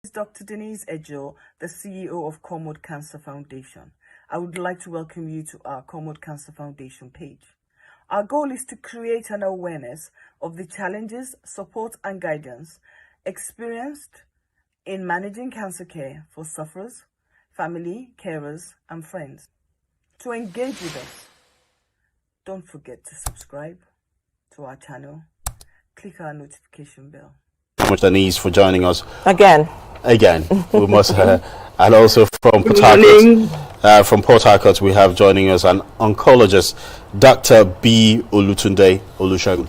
is Dr. Denise Ejoh, the CEO of Common Cancer Foundation. I would like to welcome you to our Common Cancer Foundation page. Our goal is to create an awareness of the challenges, support and guidance experienced in managing cancer care for sufferers, family, carers and friends. To engage with us, don't forget to subscribe to our channel. Click our notification bell. Thank you so much, Denise, for joining us Again, we must and also from Port Harcourt we have joining us an oncologist, Dr. Biyi Olusegun.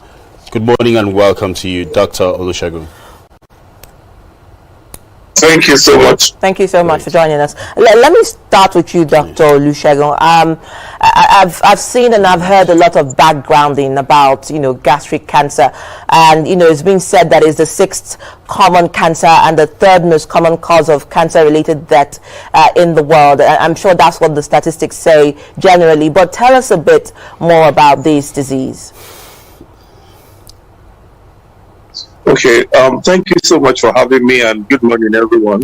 Good morning and welcome to you, Dr. Olusegun. Thank you so much. Thank you so much for joining us. Let me start with you, Dr. Olusegun. I've seen and I've heard a lot of backgrounding about, gastric cancer. And, it's been said that it's the 6th common cancer and the 3rd most common cause of cancer-related death in the world. I'm sure that's what the statistics say generally. But tell us a bit more about this disease. Okay, thank you so much for having me and good morning, everyone.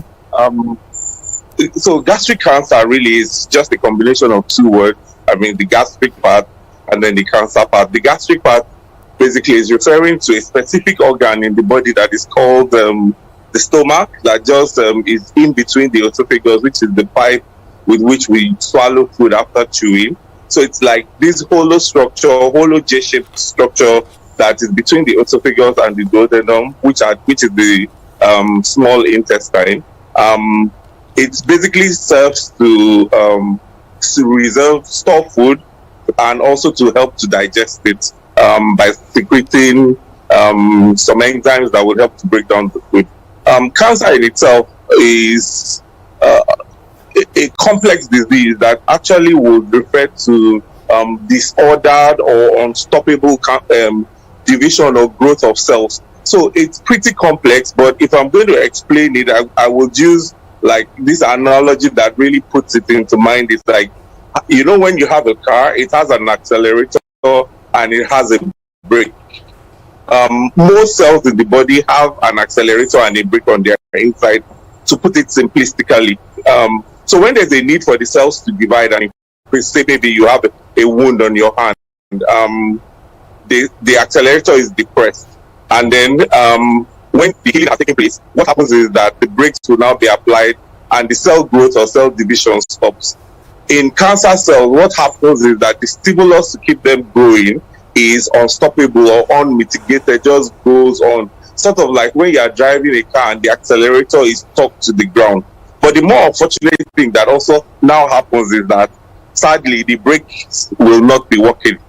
So gastric cancer really is just a combination of two words. I mean, the gastric part and then the cancer part. The gastric part basically is referring to a specific organ in the body that is called the stomach, that just is in between the esophagus, which is the pipe with which we swallow food after chewing. So it's like this hollow J-shaped structure that is between the esophagus and the duodenum, which is the small intestine. It basically serves to store food and also to help to digest it by secreting some enzymes that will help to break down the food. Cancer in itself is a complex disease that actually would refer to disordered or unstoppable division or growth of cells. So it's pretty complex, but if I'm going to explain it, I would use like this analogy that really puts it into mind. It's like, when you have a car, it has an accelerator and it has a brake. Most cells in the body have an accelerator and a brake on their inside, to put it simplistically. So when there's a need for the cells to divide, and say maybe you have a wound on your hand, the accelerator is depressed, and then when the healing has taken place, what happens is that the brakes will now be applied and the cell growth or cell division stops. In cancer cells, what happens is that the stimulus to keep them growing is unstoppable or unmitigated, just goes on, sort of like when you are driving a car and the accelerator is stuck to the ground. But the more unfortunate thing that also now happens is that sadly the brakes will not be working.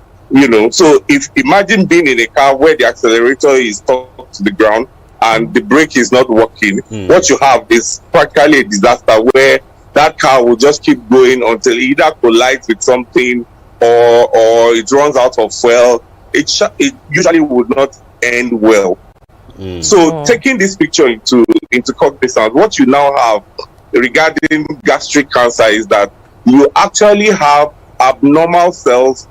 So if imagine being in a car where the accelerator is stuck to the ground and the brake is not working, what you have is practically a disaster where that car will just keep going until it either collides with something or it runs out of fuel. It usually would not end well. So taking this picture into cognizance, what you now have regarding gastric cancer is that you actually have abnormal cells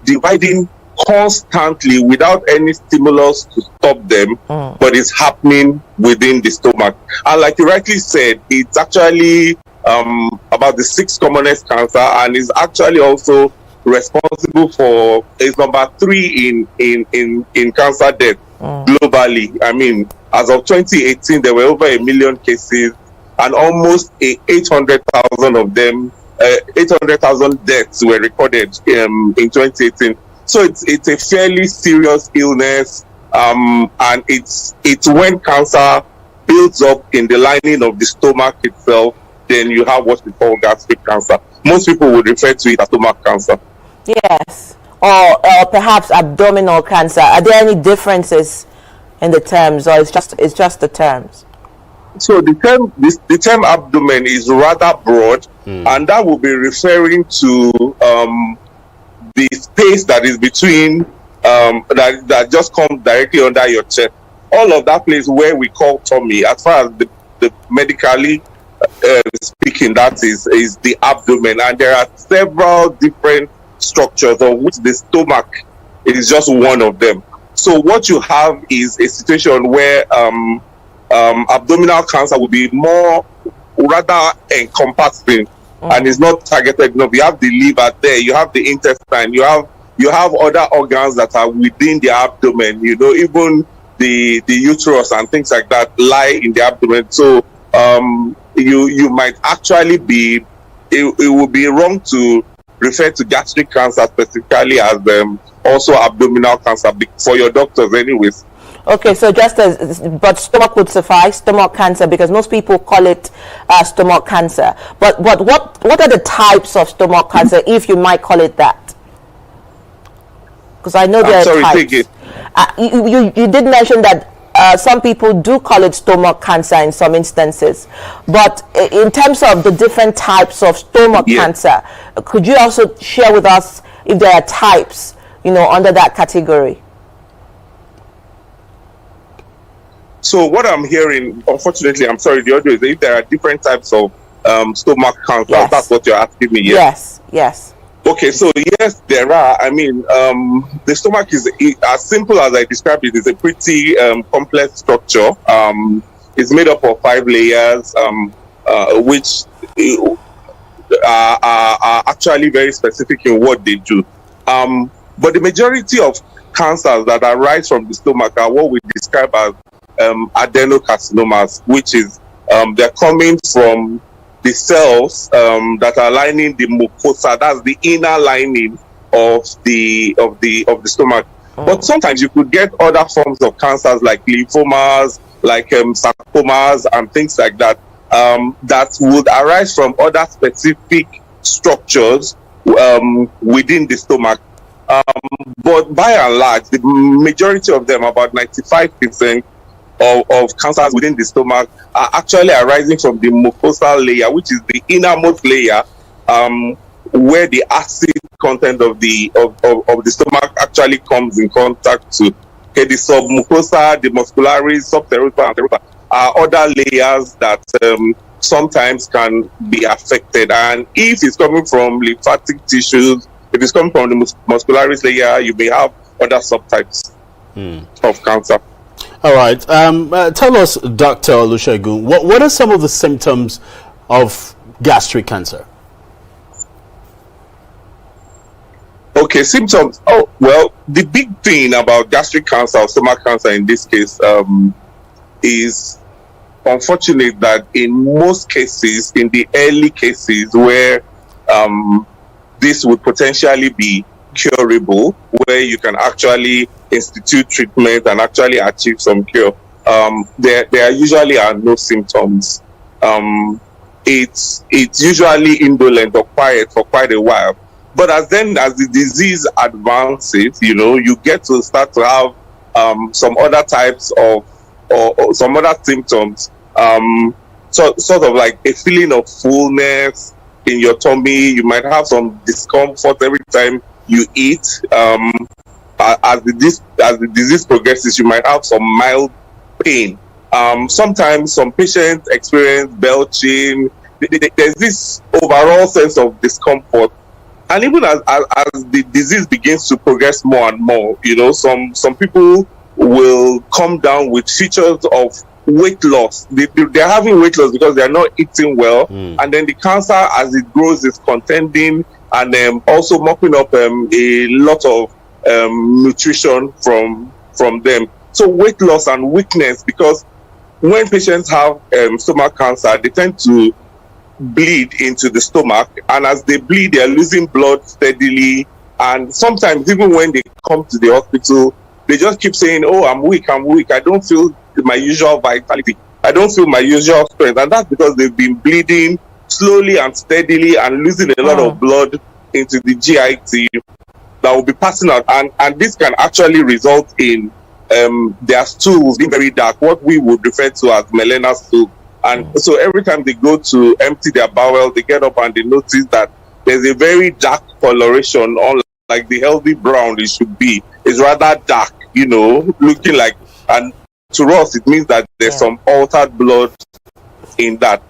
dividing constantly without any stimulus to stop them, but it's happening within the stomach. And like you rightly said, it's actually about the 6th commonest cancer, and is actually also responsible for, is number 3 in cancer death globally. I mean, as of 2018, there were over 1 million cases, and almost 800,000 of them. 800,000 deaths were recorded in 2018. So it's a fairly serious illness, and it's when cancer builds up in the lining of the stomach itself, then you have what we call gastric cancer. Most people would refer to it as stomach cancer. Yes, or perhaps abdominal cancer. Are there any differences in the terms, or it's just the terms? So the term abdomen is rather broad, and that will be referring to the space that is between that just comes directly under your chest. All of that place where we call tummy, as far as the medically speaking, that is the abdomen, and there are several different structures, of which the stomach is just one of them. So what you have is a situation where abdominal cancer will be more rather encompassing and is not targeted enough. You have the liver there, you have the intestine, you have other organs that are within the abdomen, even the uterus and things like that lie in the abdomen. So you might actually be, it would be wrong to refer to gastric cancer specifically as also abdominal cancer for your doctors anyways. Okay, so but stomach would suffice, stomach cancer, because most people call it stomach cancer. But what are the types of stomach cancer, if you might call it that? Because I know there are types. You did mention that some people do call it stomach cancer in some instances. But in terms of the different types of stomach cancer, could you also share with us if there are types, under that category? So what I'm hearing, unfortunately, I'm sorry, the audio is if there are different types of stomach cancer. Yes. That's what you're asking me. Yes. Okay, so yes, there are. I mean, the stomach is as simple as I described it. It's a pretty complex structure. It's made up of 5 layers, which are actually very specific in what they do. But the majority of cancers that arise from the stomach are what we describe as adenocarcinomas, which is they're coming from the cells that are lining the mucosa. That's the inner lining of the stomach. But sometimes you could get other forms of cancers like lymphomas, like sarcomas and things like that, that would arise from other specific structures within the stomach. But by and large, the majority of them, about 95% of cancers within the stomach, are actually arising from the mucosal layer, which is the innermost layer, where the acid content of the stomach actually comes in contact to. Okay, the submucosa, the muscularis, subterosa, and terosa are other layers that sometimes can be affected. And if it's coming from lymphatic tissues, if it's coming from the muscularis layer, you may have other subtypes of cancer. All right. Tell us, Dr. Olusegun, what are some of the symptoms of gastric cancer? Okay, symptoms. Oh, well, the big thing about gastric cancer, or stomach cancer in this case, is unfortunate that in most cases, in the early cases where this would potentially be curable, where you can actually institute treatment and actually achieve some cure, there usually are no symptoms. It's usually indolent or quiet for quite a while. But as the disease advances, you get to start to have some other types of or some other symptoms, sort of like a feeling of fullness in your tummy. You might have some discomfort every time you eat. As the disease progresses, you might have some mild pain. Sometimes some patients experience belching. There's this overall sense of discomfort. And even as the disease begins to progress more and more, some people will come down with features of weight loss. They're having weight loss because they're not eating well. And then the cancer, as it grows, is contending and also mopping up a lot of nutrition from them. So weight loss and weakness, because when patients have stomach cancer, they tend to bleed into the stomach, and as they bleed, they're losing blood steadily. And sometimes even when they come to the hospital, they just keep saying, "Oh, I'm weak, I don't feel my usual vitality, I don't feel my usual strength." And that's because they've been bleeding slowly and steadily and losing a lot of blood into the GIT that will be passing out, and this can actually result in their stools being very dark, what we would refer to as melanal stool. And so every time they go to empty their bowel, they get up and they notice that there's a very dark coloration, unlike the healthy brown it should be. It's rather dark, looking like, and to us it means that there's some altered blood in that.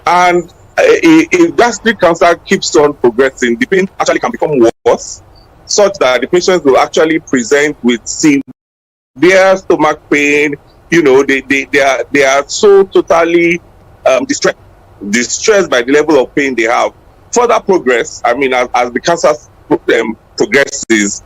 And if gastric cancer keeps on progressing, the pain actually can become worse, such that the patients will actually present with severe stomach pain, they are so totally distressed by the level of pain they have. Further progress, I mean, as the cancer progresses,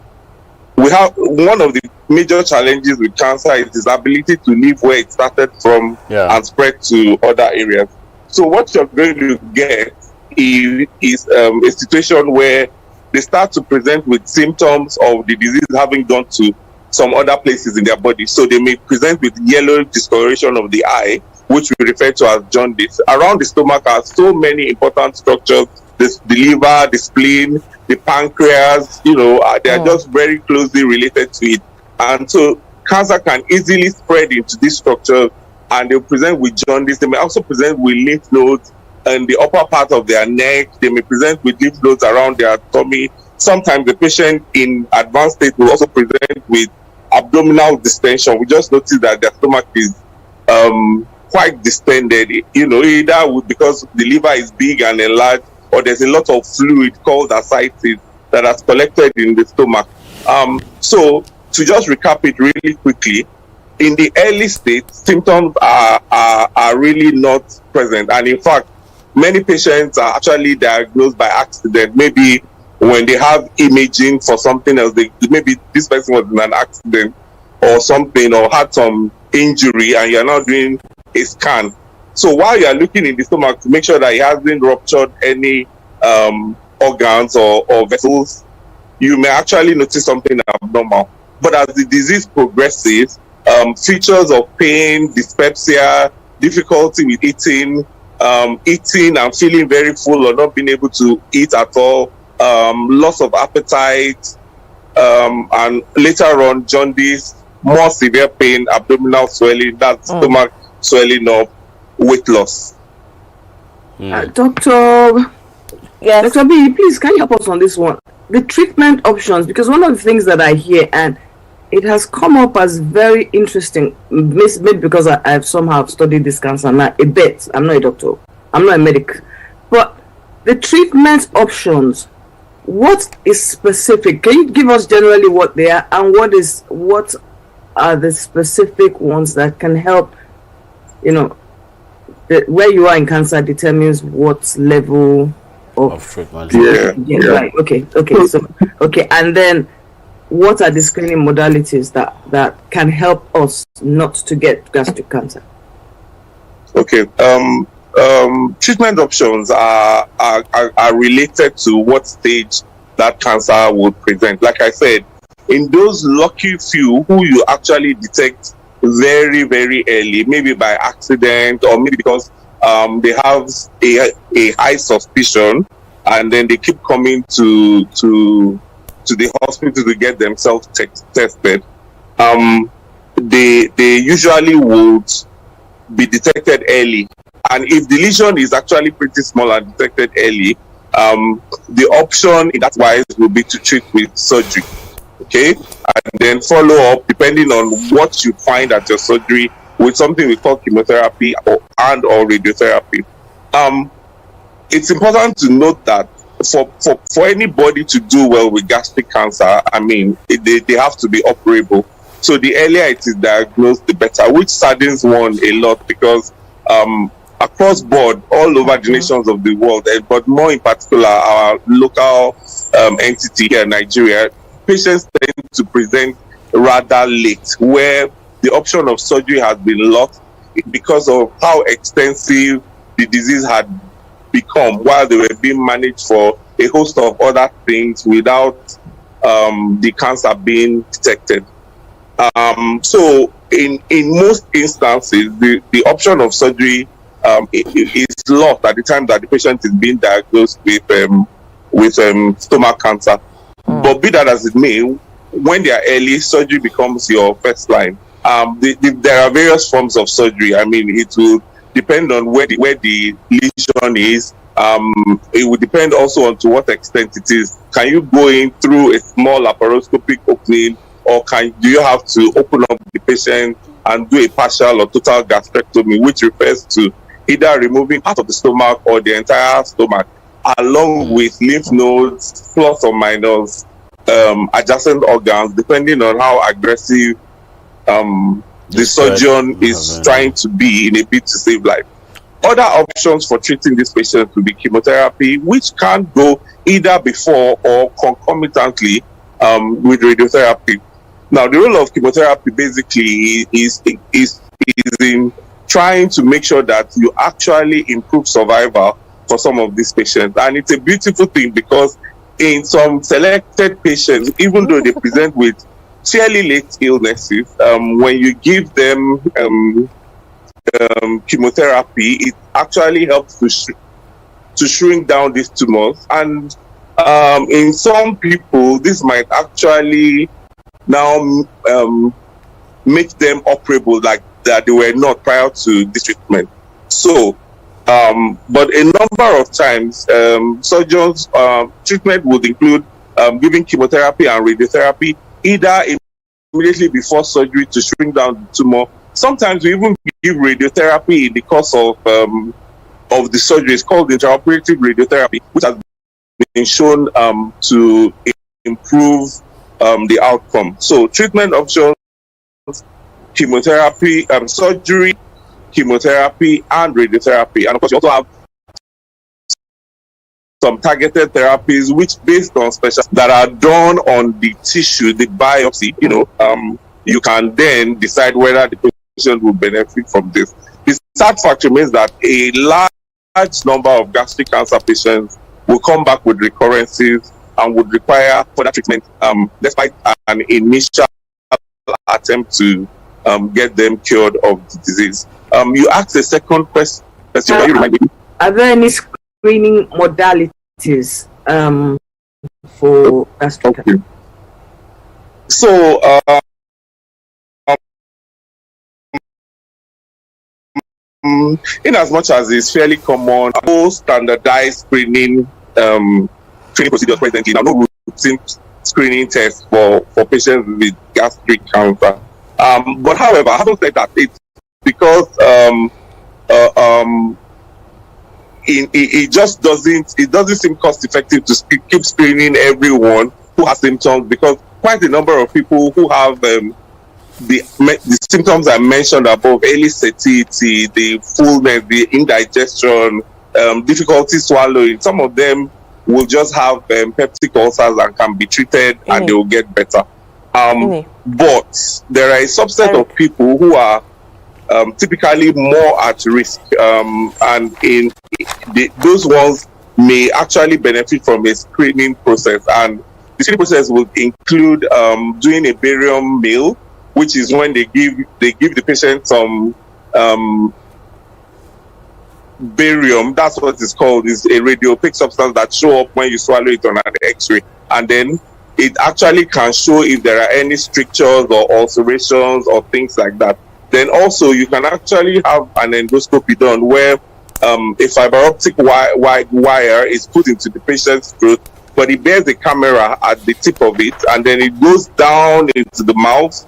we have one of the major challenges with cancer is its ability to leave where it started from and spread to other areas. So what you're going to get is a situation where they start to present with symptoms of the disease having gone to some other places in their body. So they may present with yellow discoloration of the eye, which we refer to as jaundice. Around the stomach are so many important structures: the liver, the spleen, the pancreas. They are just very closely related to it. And so cancer can easily spread into these structures, and they'll present with jaundice. They may also present with lymph nodes in the upper part of their neck. They may present with lymph nodes around their tummy. Sometimes the patient in advanced state will also present with abdominal distension. We just notice that their stomach is quite distended, either because the liver is big and enlarged, or there's a lot of fluid called ascites that has collected in the stomach. So to just recap it really quickly, in the early state, symptoms are really not present. And in fact, many patients are actually diagnosed by accident. Maybe when they have imaging for something else, maybe this person was in an accident or something, or had some injury, and you're now doing a scan. So while you're looking in the stomach to make sure that it hasn't ruptured any organs or vessels, you may actually notice something abnormal. But as the disease progresses, features of pain, dyspepsia, difficulty with eating and feeling very full or not being able to eat at all, loss of appetite, and later on jaundice, more severe pain, abdominal swelling, that stomach swelling up, weight loss. Dr. Biyi, please, can you help us on this one? The treatment options, because one of the things that I hear, and it has come up as very interesting, maybe because I've somehow studied this cancer now a bit. I'm not a doctor, I'm not a medic, but the treatment options, what is specific? Can you give us generally what they are, and what are the specific ones that can help? Where you are in cancer determines what level of treatment. Right. Okay. And then, what are the screening modalities that can help us not to get gastric cancer? Okay. Treatment options are related to what stage that cancer would present. Like I said, in those lucky few who you actually detect very, very early, maybe by accident or maybe because they have a high suspicion, and then they keep coming to the hospital to get themselves tested, they usually would be detected early. And if the lesion is actually pretty small and detected early, the option in that wise will be to treat with surgery. Okay, and then follow up depending on what you find at your surgery with something we call chemotherapy or radiotherapy. It's important to note that for anybody to do well with gastric cancer, I mean, they have to be operable. So the earlier it is diagnosed, the better, which saddens one a lot because across board, all over the nations of the world, but more in particular our local entity here in Nigeria, patients tend to present rather late, where the option of surgery has been lost because of how extensive the disease had become while they were being managed for a host of other things without the cancer being detected. So in most instances, the option of surgery is lost at the time that the patient is being diagnosed with stomach cancer. But be that as it may, when they are early, surgery becomes your first line. There are various forms of surgery. I mean, it will depend on where the lesion is. It will depend also on to what extent it is. Can you go in through a small laparoscopic opening, or do you have to open up the patient and do a partial or total gastrectomy, which refers to either removing part of the stomach or the entire stomach, along with lymph nodes, plus or minus adjacent organs, depending on how aggressive the surgeon is trying to be in a bid to save life. Other options for treating these patients will be chemotherapy, which can go either before or concomitantly with radiotherapy. Now, the role of chemotherapy basically is in trying to make sure that you actually improve survival for some of these patients. And it's a beautiful thing because in some selected patients, even though they present with fairly late illnesses, when you give them chemotherapy, it actually helps to shrink down these tumors. And in some people, this might actually now make them operable like that they were not prior to this treatment. So, but a number of times, surgeons' treatment would include giving chemotherapy and radiotherapy either immediately before surgery to shrink down the tumor. Sometimes we even give radiotherapy in the course of the surgery. It's called intraoperative radiotherapy, which has been shown to improve the outcome. So treatment options: chemotherapy, surgery, chemotherapy, and radiotherapy. And of course, you also have some targeted therapies, which based on special that are done on the tissue, the biopsy, you can then decide whether the patient will benefit from this. The sad fact remains that a large number of gastric cancer patients will come back with recurrences and would require further treatment, despite an initial attempt to get them cured of the disease. You asked a second question. Are there any screening modalities for gastric cancer? So, in as much as it's fairly common, most standardized screening procedures presently, now no routine screening tests for patients with gastric cancer. But however, having said that, it's because it just doesn't seem cost effective to keep screening everyone who has symptoms, because quite a number of people who have the symptoms I mentioned above, early satiety, the fullness, the indigestion, difficulty swallowing, some of them will just have peptic ulcers and can be treated and they will get better. But there are a subset of people who are typically more at risk, and those ones may actually benefit from a screening process. And the screening process will include doing a barium meal, which is when they give the patient some barium. That's what it's called. It's a radiopaque substance that show up when you swallow it on an X-ray, and then it actually can show if there are any strictures or ulcerations or things like that. Then also you can actually have an endoscopy done where a fiber optic wire is put into the patient's throat, but it bears a camera at the tip of it, and then it goes down into the mouth,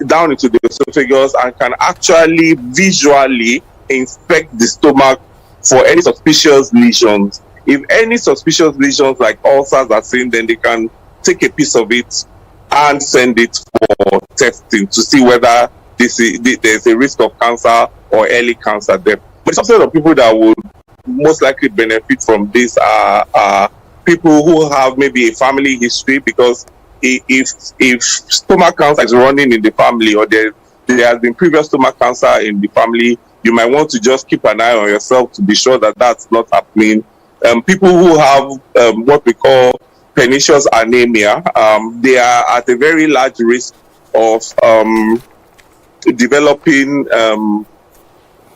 down into the esophagus, and can actually visually inspect the stomach for any suspicious lesions. If any suspicious lesions like ulcers are seen, then they can take a piece of it and send it for testing to see whether there's a risk of cancer or early cancer there. But some sort of people that would most likely benefit from this are people who have maybe a family history, because if stomach cancer is running in the family, or there has been previous stomach cancer in the family, you might want to just keep an eye on yourself to be sure that that's not happening. People who have what we call pernicious anemia, they are at a very large risk of developing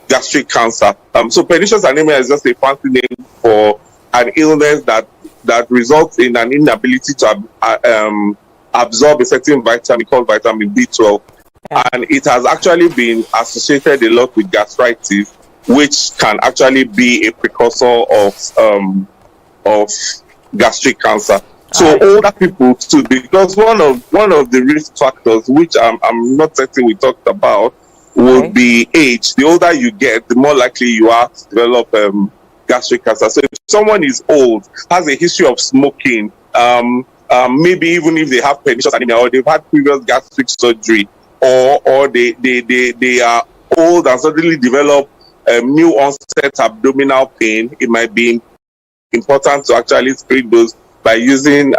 gastric cancer. So pernicious anemia is just a fancy name for an illness that results in an inability to absorb a certain vitamin called vitamin B12. And it has actually been associated a lot with gastritis, which can actually be a precursor of gastric cancer. So older people too, because one of the risk factors, which I'm not certain we talked about, would be age. The older you get, the more likely you are to develop gastric cancer. So if someone is old, has a history of smoking, maybe even if they have pernicious anemia or they've had previous gastric surgery, or they are old and suddenly develop new onset abdominal pain, it might be important to actually screen those by using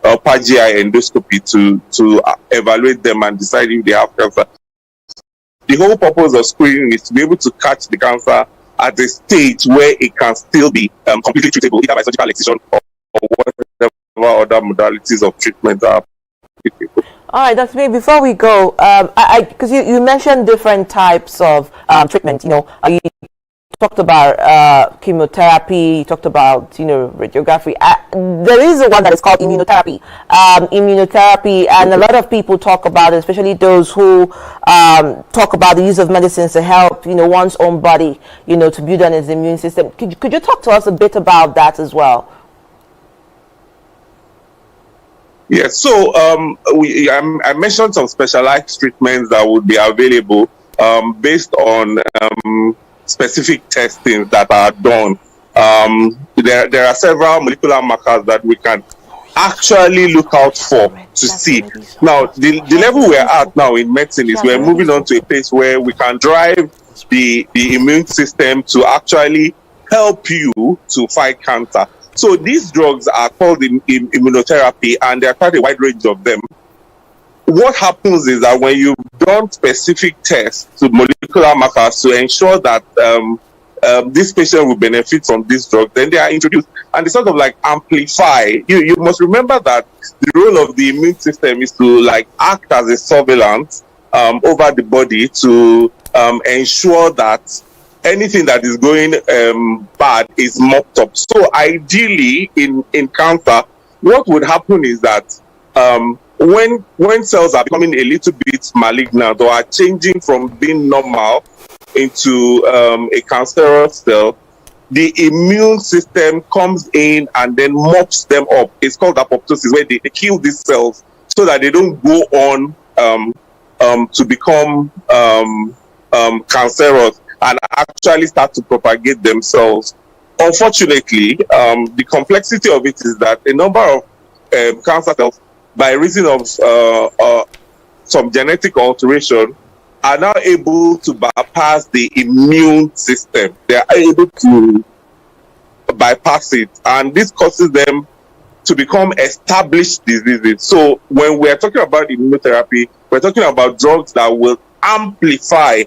upper GI endoscopy to evaluate them and decide if they have cancer. The whole purpose of screening is to be able to catch the cancer at a stage where it can still be completely treatable, either by surgical excision or whatever other modalities of treatment are applicable. All right, Dr. Biyi, before we go, because you mentioned different types of treatment, you talked about chemotherapy, you talked about, radiography. There is a one that is called immunotherapy. Immunotherapy, and a lot of people talk about it, especially those who talk about the use of medicines to help, one's own body, to build on its immune system. Could you talk to us a bit about that as well? Yes, so I mentioned some specialized treatments that would be available based on specific testings that are done. There are several molecular markers that we can actually look out for to see. Now, the level we're at now in medicine is we're moving on to a place where we can drive the immune system to actually help you to fight cancer. So these drugs are called immunotherapy, and there are quite a wide range of them. What happens is that when you've done specific tests to molecular markers to ensure that this patient will benefit from this drug, then they are introduced, and they sort of like amplify. You must remember that the role of the immune system is to like act as a surveillance over the body to ensure that anything that is going bad is mopped up. So ideally in cancer, what would happen is that when cells are becoming a little bit malignant or are changing from being normal into a cancerous cell, the immune system comes in and then mops them up. It's called apoptosis, where they kill these cells so that they don't go on to become cancerous and actually start to propagate themselves. Unfortunately, the complexity of it is that a number of cancer cells, by reason of some genetic alteration, are now able to bypass the immune system. They are able to bypass it, and this causes them to become established diseases. So when we're talking about immunotherapy, we're talking about drugs that will amplify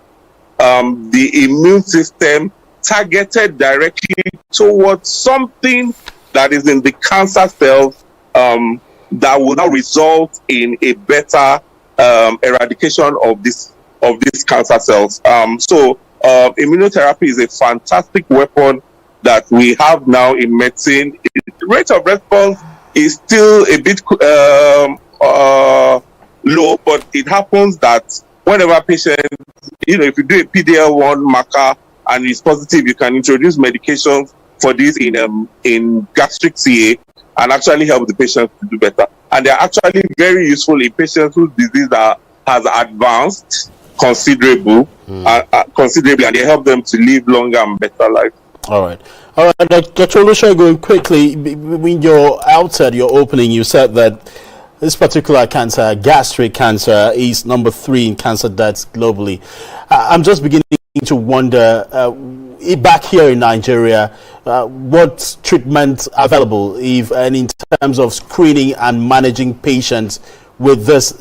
the immune system, targeted directly towards something that is in the cancer cells, that will now result in a better eradication of these cancer cells. So immunotherapy is a fantastic weapon that we have now in medicine. The rate of response is still a bit low, but it happens that whenever patient, if you do a PD-L1 marker and it's positive, you can introduce medications for this in gastric CA and actually help the patient to do better. And they're actually very useful in patients whose disease has advanced considerably, and they help them to live longer and better lives. All right, Dr. Olusegun, quickly, when you're outside your opening, you said that this particular cancer, gastric cancer, is number 3 in cancer deaths globally. I'm just beginning to wonder, back here in Nigeria, what treatments are available, if and in terms of screening and managing patients with this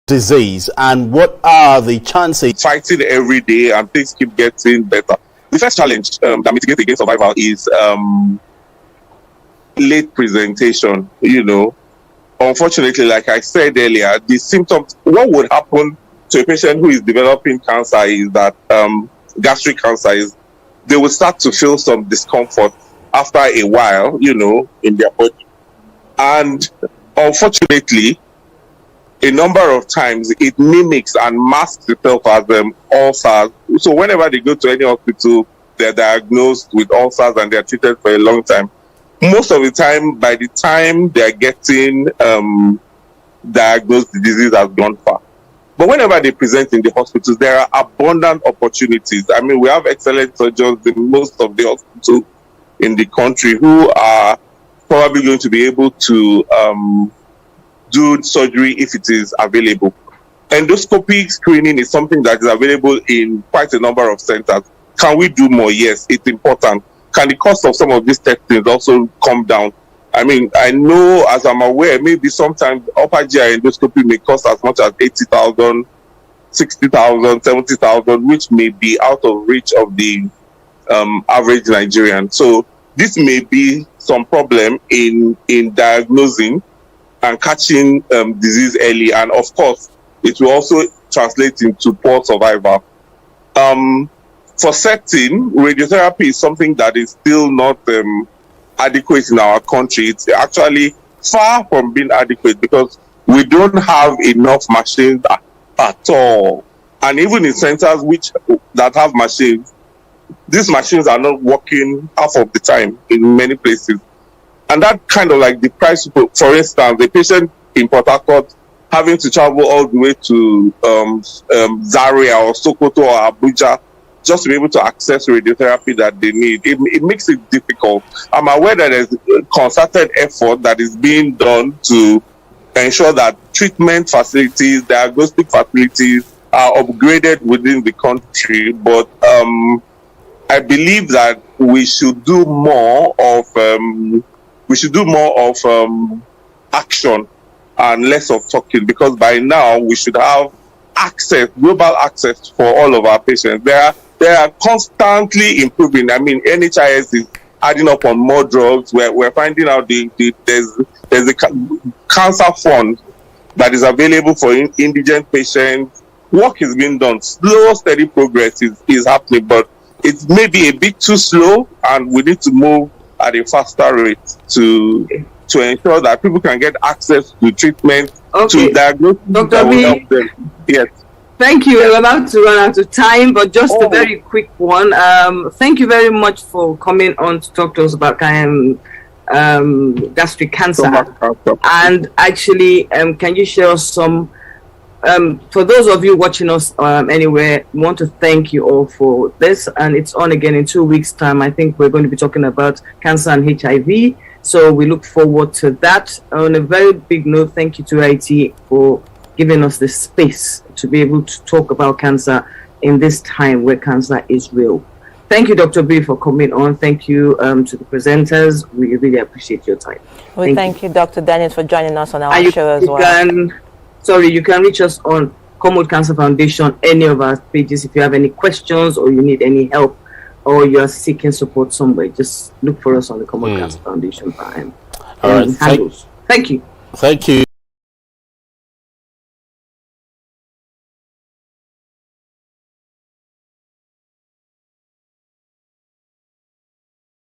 disease, and what are the chances? Fighting every day and things keep getting better. The first challenge that mitigates against survival is late presentation. Unfortunately, like I said earlier, the symptoms, what would happen to a patient who is developing cancer is that gastric cancer is, they will start to feel some discomfort after a while, in their body. And unfortunately, a number of times it mimics and masks itself as ulcers. So whenever they go to any hospital, they're diagnosed with ulcers and they're treated for a long time. most of the time, by the time they are getting diagnosed, the disease has gone far. But whenever they present in the hospitals, there are abundant opportunities. I mean, we have excellent surgeons in most of the hospitals in the country who are probably going to be able to do surgery if it is available. Endoscopy screening is something that is available in quite a number of centers. Can we do more? Yes, it's important. Can the cost of some of these testings also come down? I mean, I know, as I'm aware, maybe sometimes upper GI endoscopy may cost as much as 80,000, 60,000, 70,000, which may be out of reach of the average Nigerian. So this may be some problem in diagnosing and catching disease early, and of course, it will also translate into poor survival. For setting, radiotherapy is something that is still not adequate in our country. It's actually far from being adequate because we don't have enough machines at all. And even in centers that have machines, these machines are not working half of the time in many places. And that kind of like deprives people. For instance, the patient in Port Harcourt having to travel all the way to Zaria or Sokoto or Abuja just to be able to access radiotherapy that they need. It makes it difficult. I'm aware that there's a concerted effort that is being done to ensure that treatment facilities, diagnostic facilities are upgraded within the country. But I believe that we should do more of action and less of talking, because by now we should have access, global access for all of our patients. They are constantly improving. I mean, NHIS is adding up on more drugs. We're finding out there's a cancer fund that is available for indigent patients. Work is being done. Slow, steady progress is happening, but it's maybe a bit too slow, and we need to move at a faster rate to ensure that people can get access to treatment, to diagnosis that will help them. Yes. Thank you. We're about to run out of time, but just a very quick one. Thank you very much for coming on to talk to us about gastric cancer. And actually, can you share some, for those of you watching us anywhere, we want to thank you all for this. And it's on again in 2 weeks' time. I think we're going to be talking about cancer and HIV. So we look forward to that. On a very big note, thank you to AIT for giving us the space to be able to talk about cancer in this time where cancer is real. Thank you, Dr. B, for coming on. Thank you to the presenters. We really appreciate your time. Thank you, Dr. Denise, for joining us on our show as well. You can reach us on Commode Cancer Foundation, any of our pages. If you have any questions or you need any help or you're seeking support somewhere, just look for us on the Commode Cancer Foundation. All right. Thank you. Thank you.